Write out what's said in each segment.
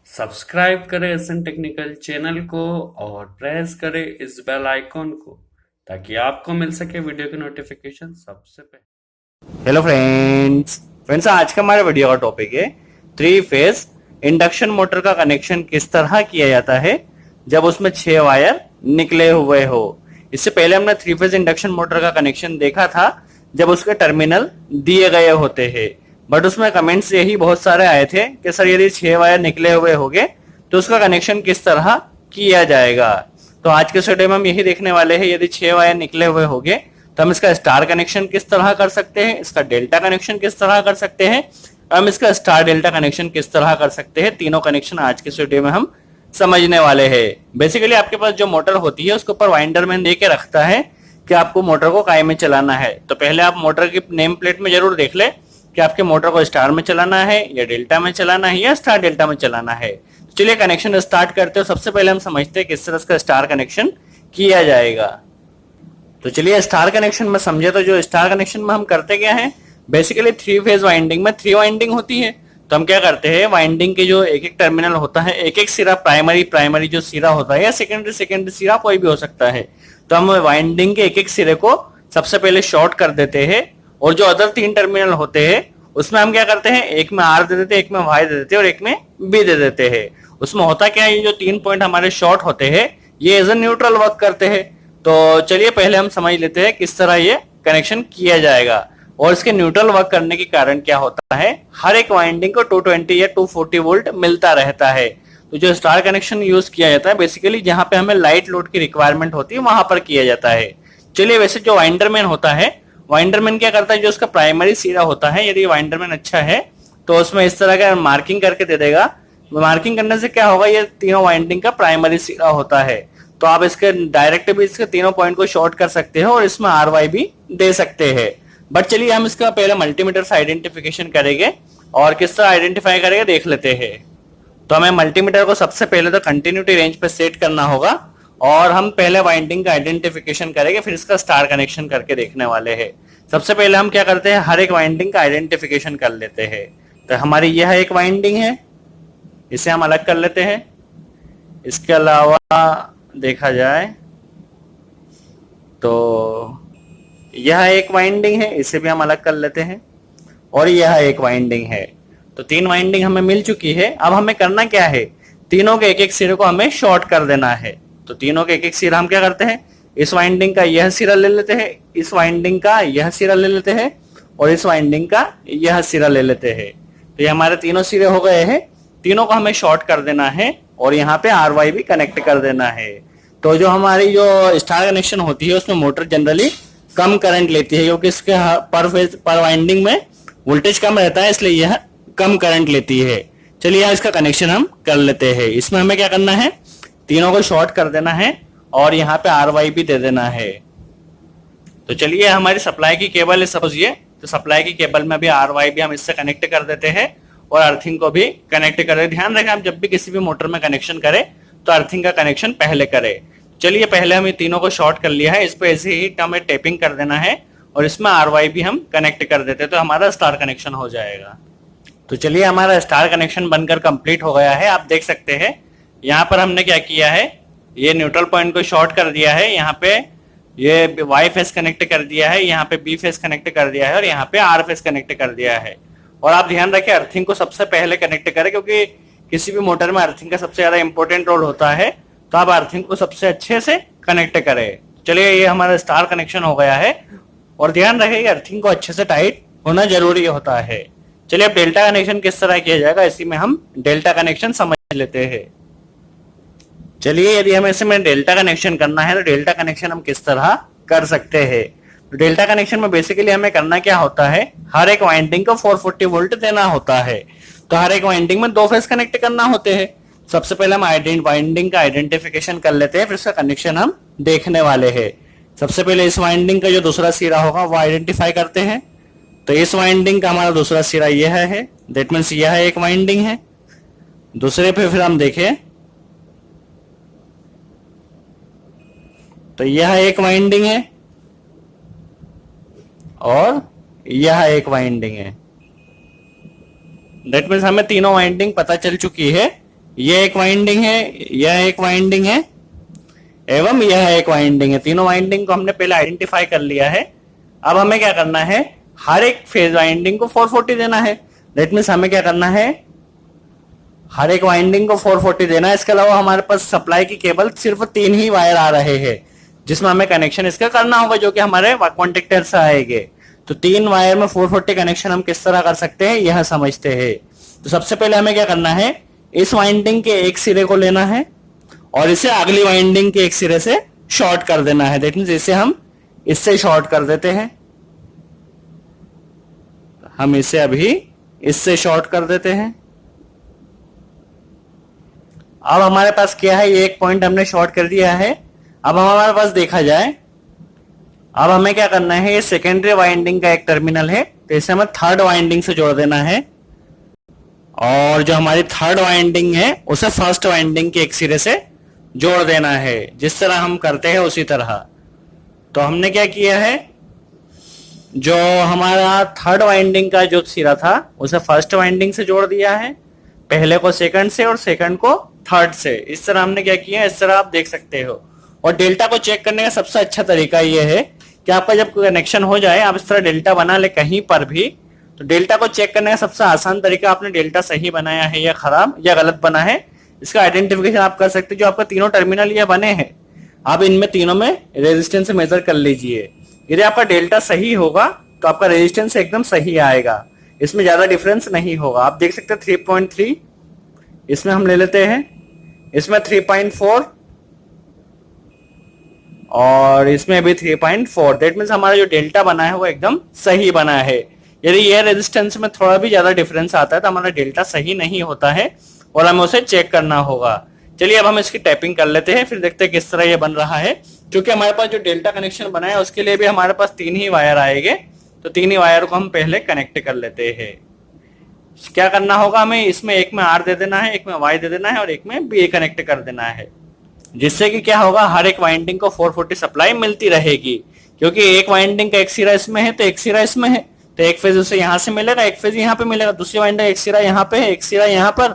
Subscribe करें SN technical channel को और प्रेस करें इस बेल आइकॉन को ताकि आपको मिल सके वीडियो की नोटिफिकेशन सबसे पहले। हेलो फ्रेंड्स आज का हमारे वीडियो का टॉपिक है थ्री फेज इंडक्शन मोटर का कनेक्शन किस तरह किया जाता है जब उसमें 6 वायर निकले हुए हो। इससे पहले हमने थ्री फेज इंडक्शन मोटर का कनेक्शन देखा था जब उसके टर्मिनल दिए गए होते हैं, बट उसमें कमेंट्स यही बहुत सारे आए थे कि सर यदि 6 वायर निकले हुए होंगे तो उसका कनेक्शन किस तरह किया जाएगा। तो आज के वीडियो में हम यही देखने वाले हैं, यदि 6 वायर निकले हुए होंगे तो हम इसका स्टार कनेक्शन किस तरह कर सकते हैं, इसका डेल्टा कनेक्शन किस तरह कर सकते हैं, हम इसका स्टार डेल्टा कनेक्शन किस तरह कर सकते हैं। तीनों कनेक्शन आज के वीडियो में हम समझने वाले हैं। बेसिकली आपके पास जो मोटर होती है उसके ऊपर वाइंडर मैन दे के रखता है कि आपको मोटर को काय में चलाना है। तो पहले आप मोटर की नेम प्लेट में जरूर देख ले कि आपके मोटर को स्टार में चलाना है या डेल्टा में चलाना है या स्टार डेल्टा में चलाना है। तो चलिए कनेक्शन स्टार्ट करते हो। सबसे पहले हम समझते हैं किस तरह इसका स्टार कनेक्शन किया जाएगा। तो चलिए स्टार कनेक्शन में समझे तो जो स्टार कनेक्शन में हम करते क्या है, बेसिकली थ्री फेज वाइंडिंग में 3 वाइंडिंग होती है। तो हम क्या करते हैं, वाइंडिंग के जो एक एक टर्मिनल होता है, एक एक सिरा प्राइमरी जो सिरा होता है या सेकेंडरी सिरा कोई भी हो सकता है, तो हम वाइंडिंग के एक एक सिरे को सबसे पहले शॉर्ट कर देते हैं और जो अदर 3 टर्मिनल होते हैं उसमें हम क्या करते हैं, एक में आर दे देते हैं, एक में वाई दे देते हैं और एक में बी दे देते हैं। उसमें होता क्या है, ये जो 3 पॉइंट हमारे शॉर्ट होते हैं ये एज ए न्यूट्रल वर्क करते हैं। तो चलिए पहले हम समझ लेते हैं किस तरह ये कनेक्शन किया जाएगा और इसके न्यूट्रल वर्क करने के कारण क्या होता है, हर एक वाइंडिंग को 220 या 240 वोल्ट मिलता रहता है। तो जो स्टार कनेक्शन यूज किया जाता है बेसिकली जहां पे हमें लाइट लोड की रिक्वायरमेंट होती है वहां पर किया जाता है। चलिए वैसे जो वाइंडरमैन होता है, वाइंडरमैन क्या करता है, जो उसका प्राइमरी सिरा होता है, यदि वाइंडरमैन अच्छा है तो उसमें इस तरह का मार्किंग करके दे देगा। मार्किंग करने से क्या होगा, ये तीनों वाइंडिंग का प्राइमरी सिरा होता है। तो आप इसके डायरेक्ट भी इसके तीनों पॉइंट को शॉर्ट कर सकते हो और इसमें आर वाई भी दे सकते हैं। बट चलिए हम इसका पहले मल्टीमीटर से आइडेंटिफिकेशन करेंगे और किस तरह आइडेंटिफाई करेंगे देख लेते हैं। तो हमें मल्टीमीटर को सबसे पहले तो कंटिन्यूटी रेंज पे सेट करना होगा और हम पहले वाइंडिंग का आइडेंटिफिकेशन करेंगे, फिर इसका स्टार कनेक्शन करके देखने वाले हैं। सबसे पहले हम क्या करते हैं, हर एक वाइंडिंग का आइडेंटिफिकेशन कर लेते हैं। तो हमारी यह एक वाइंडिंग है, इसे हम अलग कर लेते हैं। इसके अलावा देखा जाए तो यह एक वाइंडिंग है, इसे भी हम अलग कर लेते हैं और यह एक वाइंडिंग है। तो 3 वाइंडिंग हमें मिल चुकी है। अब हमें करना क्या है, तीनों के एक एक सिरे को हमें शॉर्ट कर देना है। तो तीनों के एक एक सिरा हम क्या करते हैं, इस वाइंडिंग का यह सिरा ले लेते हैं, इस वाइंडिंग का यह सिरा ले लेते हैं और इस वाइंडिंग का यह सिरा ले लेते हैं। तो ये हमारे तीनों सिरे हो गए हैं। तीनों को हमें शॉर्ट कर देना है और यहाँ पे आर वाई भी कनेक्ट कर देना है। तो जो हमारी जो स्टार कनेक्शन होती है उसमें मोटर जनरली कम करंट लेती है क्योंकि इसके पर फेज पर वाइंडिंग में वोल्टेज कम रहता है, इसलिए यह कम करंट लेती है। चलिए यहाँ इसका कनेक्शन हम कर लेते हैं। इसमें हमें क्या करना है, तीनों को शॉर्ट कर देना है और यहाँ पे आर वाई भी दे देना है। तो चलिए हमारी सप्लाई की केबल है सपोज ये, तो सप्लाई की केबल में भी आर वाई भी हम इससे कनेक्ट कर देते हैं और अर्थिंग को भी कनेक्ट करें। ध्यान रखें आप जब भी किसी भी मोटर में कनेक्शन करें तो अर्थिंग का कनेक्शन पहले करें। चलिए पहले हम ये तीनों को शॉर्ट कर लिया है, इस पे ऐसे ही हमें टेपिंग कर देना है और इसमें आर वाई भी हम कनेक्ट कर देते हैं तो हमारा स्टार कनेक्शन हो जाएगा। तो चलिए हमारा स्टार कनेक्शन बनकर कंप्लीट हो गया है। आप देख सकते हैं यहाँ पर हमने क्या किया है, ये न्यूट्रल पॉइंट को शॉर्ट कर दिया है, यहाँ पे ये वाई फेस कनेक्ट कर दिया है, यहाँ पे बी फेस कनेक्ट कर दिया है और यहाँ पे आर फेस कनेक्ट कर दिया है। और आप ध्यान रखें अर्थिंग को सबसे पहले कनेक्ट करें क्योंकि किसी भी मोटर में अर्थिंग का सबसे ज्यादा इंपॉर्टेंट रोल होता है। तो आप अर्थिंग को सबसे अच्छे से कनेक्ट करें। चलिए ये हमारा स्टार कनेक्शन हो गया है और ध्यान रखें अर्थिंग को अच्छे से टाइट होना जरूरी होता है। चलिए अब डेल्टा कनेक्शन किस तरह किया जाएगा इसी में हम डेल्टा कनेक्शन समझ लेते हैं। चलिए यदि हमें इसमें डेल्टा कनेक्शन करना है तो डेल्टा कनेक्शन हम किस तरह कर सकते हैं। तो डेल्टा कनेक्शन में बेसिकली हमें करना क्या होता है, हर एक वाइंडिंग को 440 वोल्ट देना होता है। तो हर एक वाइंडिंग में 2 फेस कनेक्ट करना होते हैं। सबसे पहले हम वाइंडिंग का आइडेंटिफिकेशन कर लेते हैं, फिर इसका कनेक्शन हम देखने वाले हैं। सबसे पहले इस वाइंडिंग का जो दूसरा सिरा होगा वो आइडेंटिफाई करते हैं। तो इस वाइंडिंग का हमारा दूसरा सिरा यह है, दैट मीन्स यह एक वाइंडिंग है। दूसरे पे फिर हम देखें तो यह एक वाइंडिंग है और यह एक वाइंडिंग है। दैट मीन्स हमें तीनों वाइंडिंग पता चल चुकी है ये एक वाइंडिंग है, यह एक वाइंडिंग है एवं यह एक वाइंडिंग है। तीनों वाइंडिंग को हमने पहले आइडेंटिफाई कर लिया है। अब हमें क्या करना है, हर एक फेज वाइंडिंग को 440 देना है। दैट मीन्स हमें क्या करना है, हर एक वाइंडिंग को 440 देना है। इसके अलावा हमारे पास सप्लाई की केबल सिर्फ 3 ही वायर आ रहे हैं जिसमें हमें कनेक्शन इसका करना होगा, जो कि हमारे कॉन्टेक्टर से आएंगे। तो 3 वायर में 440 कनेक्शन हम किस तरह कर सकते हैं यह समझते हैं। तो सबसे पहले हमें क्या करना है, इस वाइंडिंग के एक सिरे को लेना है और इसे अगली वाइंडिंग के एक सिरे से शॉर्ट कर देना है। दैट मीन्स इसे हम इससे शॉर्ट कर देते हैं, हम इसे अभी इससे शॉर्ट कर देते हैं। अब हमारे पास क्या है, ये एक पॉइंट हमने शॉर्ट कर दिया है। अब हमारे पास देखा जाए, अब हमें क्या करना है, ये सेकेंडरी वाइंडिंग का एक टर्मिनल है, तो इसे हमें थर्ड वाइंडिंग से जोड़ देना है और जो हमारी थर्ड वाइंडिंग है उसे फर्स्ट वाइंडिंग के एक सिरे से जोड़ देना है। जिस तरह हम करते हैं उसी तरह। तो हमने क्या किया है, जो हमारा थर्ड वाइंडिंग का जो सिरा था उसे फर्स्ट वाइंडिंग से जोड़ दिया है, पहले को सेकंड से और सेकंड को थर्ड से। इस तरह हमने क्या किया, इस तरह आप देख सकते हो। और डेल्टा को चेक करने का सबसे अच्छा तरीका यह है कि आपका जब कनेक्शन हो जाए आप इस तरह डेल्टा बना ले कहीं पर भी, तो डेल्टा को चेक करने का सबसे आसान तरीका, आपने डेल्टा सही बनाया है या खराब या गलत बना है, इसका आइडेंटिफिकेशन आप कर सकते हो। जो आपका तीनों टर्मिनल ये बने हैं, आप इनमें तीनों में रेजिस्टेंस मेजर कर लीजिए। यदि आपका डेल्टा सही होगा तो आपका रेजिस्टेंस एकदम सही आएगा, इसमें ज्यादा डिफरेंस नहीं होगा। आप देख सकते हैं 3.3, इसमें हम ले लेते हैं, इसमें 3.4 और इसमें भी 3.4। दैट मीन्स हमारा जो डेल्टा बना है वो एकदम सही बना है। यदि ये रेजिस्टेंस में थोड़ा भी ज्यादा डिफरेंस आता है तो हमारा डेल्टा सही नहीं होता है और हमें उसे चेक करना होगा। चलिए अब हम इसकी टैपिंग कर लेते हैं, फिर देखते हैं किस तरह ये बन रहा है। क्योंकि हमारे पास जो डेल्टा कनेक्शन बना है उसके लिए भी हमारे पास 3 ही वायर आएंगे, तो 3 ही वायर को हम पहले कनेक्ट कर लेते हैं। क्या करना होगा, हमें इसमें एक में आर दे देना है, एक में वाई दे देना है और एक में बी कनेक्ट कर देना है, जिससे कि क्या होगा, हर एक वाइंडिंग को 440 सप्लाई मिलती रहेगी। क्योंकि एक वाइंडिंग का एक सिरा इसमें है तो एक सिरा इसमें है, तो एक फेज उसे यहाँ से मिलेगा, एक फेज यहाँ पे मिलेगा। दूसरी वाइंडिंग एक सिरा यहाँ पे है, एक सिरा यहाँ पर,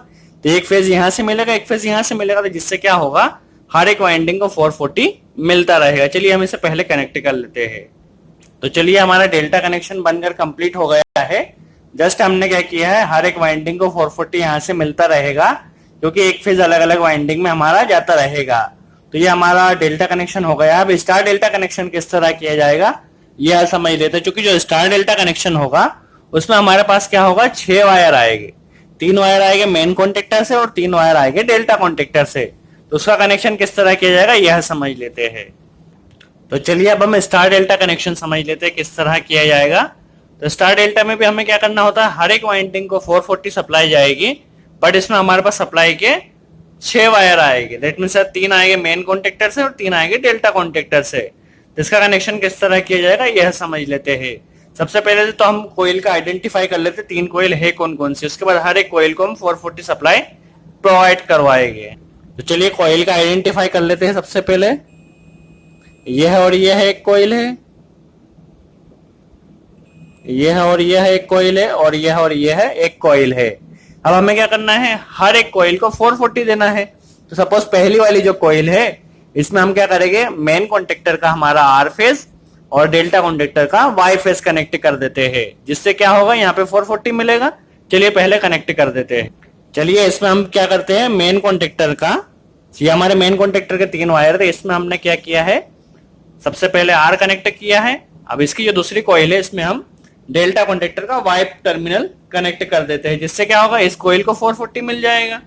तो एक फेज यहाँ से मिलेगा, एक फेज यहाँ से मिलेगा। तो जिससे क्या होगा, हर एक वाइंडिंग को 440 मिलता रहेगा। चलिए हम इसे पहले कनेक्ट कर लेते हैं। तो चलिए हमारा डेल्टा कनेक्शन बनकर कंप्लीट हो गया है। जस्ट हमने क्या किया है, हर एक वाइंडिंग को 440 यहाँ से मिलता रहेगा, क्योंकि एक फेज अलग अलग वाइंडिंग में हमारा जाता रहेगा। तो ये हमारा डेल्टा कनेक्शन हो गया। अब स्टार डेल्टा कनेक्शन किस तरह किया जाएगा यह समझ लेते हैं। क्योंकि जो स्टार डेल्टा कनेक्शन होगा उसमें हमारे पास क्या होगा, 6 वायर आएंगे, 3 वायर आएंगे मेन कॉन्टेक्टर से और 3 वायर आएंगे डेल्टा कॉन्टेक्टर से। तो उसका कनेक्शन किस तरह किया जाएगा यह समझ लेते हैं। तो चलिए अब हम स्टार डेल्टा कनेक्शन समझ लेते हैं किस तरह किया जाएगा। तो स्टार डेल्टा में भी हमें क्या करना होता है, हर एक वाइंडिंग को 440 सप्लाई जाएगी, बट इसमें हमारे पास सप्लाई के 6 वायर आएंगे। दैट मीन्स 3 आएंगे मेन कॉन्टेक्टर से और 3 आएंगे डेल्टा कॉन्टेक्टर से। तो इसका कनेक्शन किस तरह किया जाएगा यह समझ लेते हैं। सबसे पहले तो हम कोयल का आइडेंटिफाई कर लेते हैं, 3 कोयल है कौन कौन सी। उसके बाद हर एक कोयल को हम 440 सप्लाई प्रोवाइड करवाएंगे। तो चलिए कोयल का आइडेंटिफाई कर लेते हैं। सबसे पहले यह और यह एक कोयल है, यह और यह एक कोयल है और यह और यह एक कोयल है। अब हमें क्या करना है, हर एक कोयल को 440 देना है। तो सपोज पहली वाली जो कोयल है इसमें हम क्या करेंगे, मेन कॉन्टेक्टर का हमारा आर फेज और डेल्टा कॉन्टेक्टर का वाई फेज कनेक्ट कर देते हैं, जिससे क्या होगा, यहाँ पे 440 मिलेगा। चलिए पहले कनेक्ट कर देते हैं। चलिए इसमें हम क्या करते हैं, मेन कॉन्टेक्टर का, ये हमारे मेन कॉन्टेक्टर के 3 वायर थे, इसमें हमने क्या किया है, सबसे पहले आर कनेक्ट किया है। अब इसकी जो दूसरी कोयल है इसमें हम डेल्टा कॉन्टेक्टर का वाई टर्मिनल कनेक्ट कर देते हैं, जिससे क्या होगा, इस कोयल को 440 मिल जाएगा।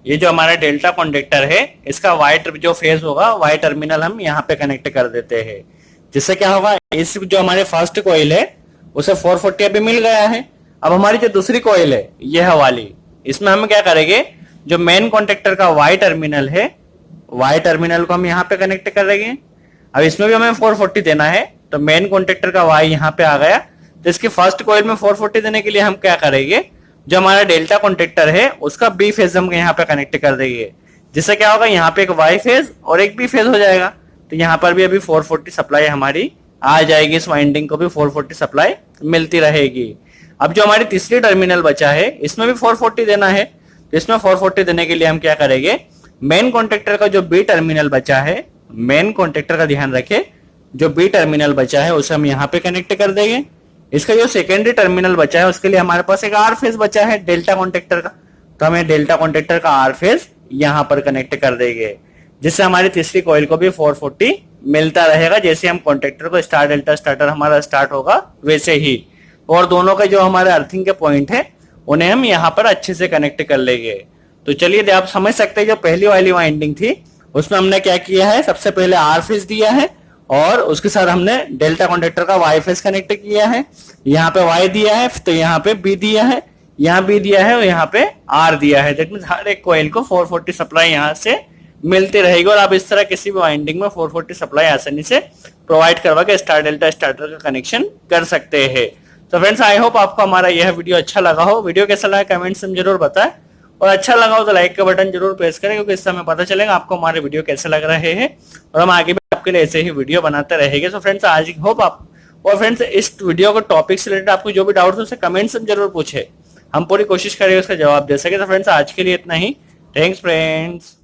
ये जो हमारा डेल्टा कॉन्टेक्टर है इसका वाई जो फेज होगा, वाई टर्मिनल हम यहाँ पे कनेक्ट कर देते हैं, जिससे क्या होगा, इस जो हमारे फर्स्ट कोयल है उसे 440 अभी मिल गया है। अब हमारी जो दूसरी कोयल है यह वाली, इसमें हम क्या करेंगे, जो मेन कॉन्टेक्टर का वाई टर्मिनल है, वाई टर्मिनल को हम यहाँ पे कनेक्ट करेंगे। अब इसमें भी हमें 440 देना है, तो मेन कॉन्टेक्टर का वाई यहाँ पे आ गया। तो इसकी फर्स्ट कोयल में 440 देने के लिए हम क्या करेंगे, जो हमारा डेल्टा कॉन्टेक्टर है उसका बी फेज हम यहाँ पे कनेक्ट कर देंगे, जिससे क्या होगा, यहाँ पे एक वाई फेज और एक बी फेज हो जाएगा। तो यहाँ पर भी अभी 440 सप्लाई हमारी आ जाएगी, इस वाइंडिंग को भी 440 सप्लाई मिलती रहेगी। अब जो हमारी तीसरी टर्मिनल बचा है इसमें भी 440 देना है। तो इसमें 440 देने के लिए हम क्या करेंगे, मेन कॉन्टेक्टर का जो बी टर्मिनल बचा है, मेन कॉन्टेक्टर का ध्यान रखें, जो बी टर्मिनल बचा है उसे हम यहाँ पे कनेक्ट कर देंगे। इसका जो सेकेंडरी टर्मिनल बचा है उसके लिए हमारे पास एक आर फेज बचा है डेल्टा कॉन्टेक्टर का, तो हमें डेल्टा कॉन्टेक्टर का आर फेज यहाँ पर कनेक्ट कर देंगे, जिससे हमारी तीसरी कॉइल को भी 440 मिलता रहेगा। जैसे हम कॉन्टेक्टर को स्टार डेल्टा स्टार्टर हमारा स्टार्ट होगा वैसे ही, और दोनों का जो हमारे अर्थिंग के पॉइंट है उन्हें हम यहाँ पर अच्छे से कनेक्ट कर लेंगे। तो चलिए आप समझ सकते हैं जो पहली वाली वाइंडिंग थी उसमें हमने क्या किया है, सबसे पहले आर फेज दिया है और उसके साथ हमने डेल्टा कॉन्टेक्टर का वाई फेज कनेक्ट किया है। यहाँ पे वाई दिया है तो यहाँ पे बी दिया है, यहाँ बी दिया है और यहाँ पे आर दिया है। दैट मींस हर एक कॉइल को 440 सप्लाई यहाँ से मिलती रहेगी और आप इस तरह किसी भी वाइंडिंग में 440 सप्लाई आसानी से प्रोवाइड करवा के स्टार डेल्टा स्टार्टर का कनेक्शन कर सकते हैं। तो फ्रेंड्स आई होप आपको हमारा यह वीडियो अच्छा लगा हो। वीडियो कैसा लगा कमेंट्स में जरूर बताएं और अच्छा लगा हो तो लाइक का बटन जरूर प्रेस करें, क्योंकि इससे हमें पता चलेगा आपको हमारे वीडियो कैसे लग रहे हैं और हम आगे भी आपके लिए ऐसे ही वीडियो बनाते रहेंगे। तो फ्रेंड्स आज होप आप, और फ्रेंड्स इस वीडियो को टॉपिक से रिलेटेड आपको जो भी डाउट हो उसे कमेंट्स में जरूर पूछे, हम पूरी कोशिश करेंगे उसका जवाब दे सके। तो फ्रेंड्स आज के लिए इतना ही। Thanks friends.